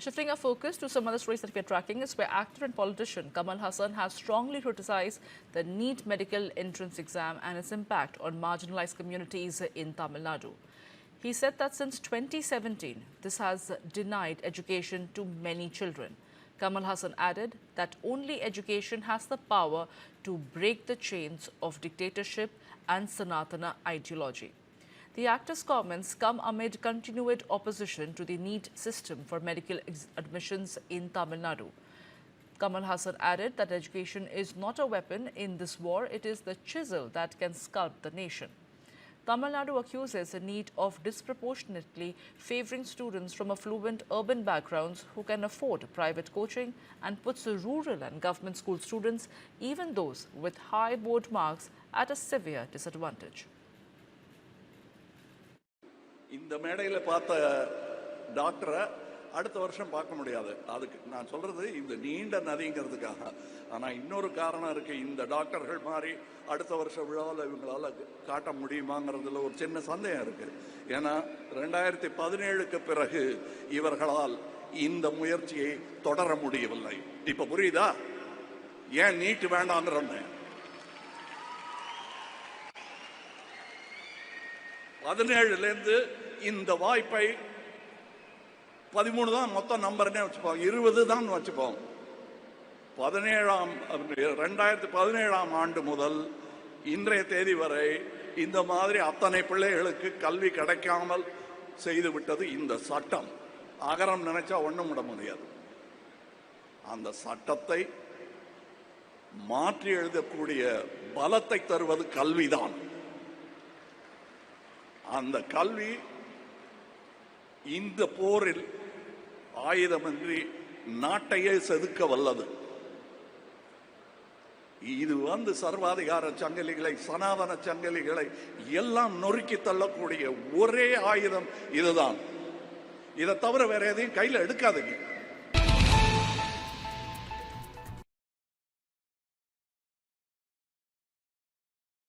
Shifting our focus to some other stories that we are tracking is where actor and politician Kamal Haasan has strongly criticized the NEET medical entrance exam and its impact on marginalized communities in Tamil Nadu. He said that since 2017, this has denied education to many children. Kamal Haasan added that only education has the power to break the chains of dictatorship and Sanatana ideology. The actor's comments come amid continued opposition to the NEET system for medical admissions in Tamil Nadu. Kamal Haasan added that education is not a weapon in this war, it is the chisel that can sculpt the nation. Tamil Nadu accuses the NEET of disproportionately favoring students from affluent urban backgrounds who can afford private coaching and puts the rural and government school students, even those with high board marks, at a severe disadvantage. இந்த மேடையில் பார்த்த டாக்டரை அடுத்த வருஷம் பார்க்க முடியாது. அதுக்கு நான் சொல்றது இந்த நீண்ட நதிங்கிறதுக்காக. ஆனால் இன்னொரு காரணம் இருக்கு. இந்த டாக்டர்கள் மாதிரி அடுத்த வருஷ விழாவில் இவங்களால காட்ட முடியுமாங்கிறதுல ஒரு சின்ன சந்தேகம் இருக்கு. ஏன்னா 2017க்கு பிறகு இவர்களால் இந்த முயற்சியை தொடர முடியவில்லை. இப்ப புரியுதா ஏன் நீட் வேண்டாங்கிறோன்னு? 17லேருந்து இந்த வாய்ப்பை 13 தான் மொத்தம் நம்பர்னே வச்சுப்போம், 20 தான் வச்சுப்போம். 2017ஆம் ஆண்டு முதல் இன்றைய தேதி வரை இந்த மாதிரி அத்தனை பிள்ளைகளுக்கு கல்வி கிடைக்காமல் செய்து விட்டது இந்த சட்டம். அகரம் நினைச்சா ஒண்ணும் விட முடியாது. அந்த சட்டத்தை மாற்றி எழுதக்கூடிய பலத்தை தருவது கல்விதான். அந்த கல்வி இந்த போரில் ஆயுதமின்றி நாட்டையே செதுக்க வல்லது. இது சர்வாதிகார சங்கிலிகளை, சனாதன சங்கிலிகளை எல்லாம் நொறுக்கி தள்ளக்கூடிய ஒரே ஆயுதம் இதுதான். இதை தவிர வேற எதையும் கையில் எடுக்காதீங்க.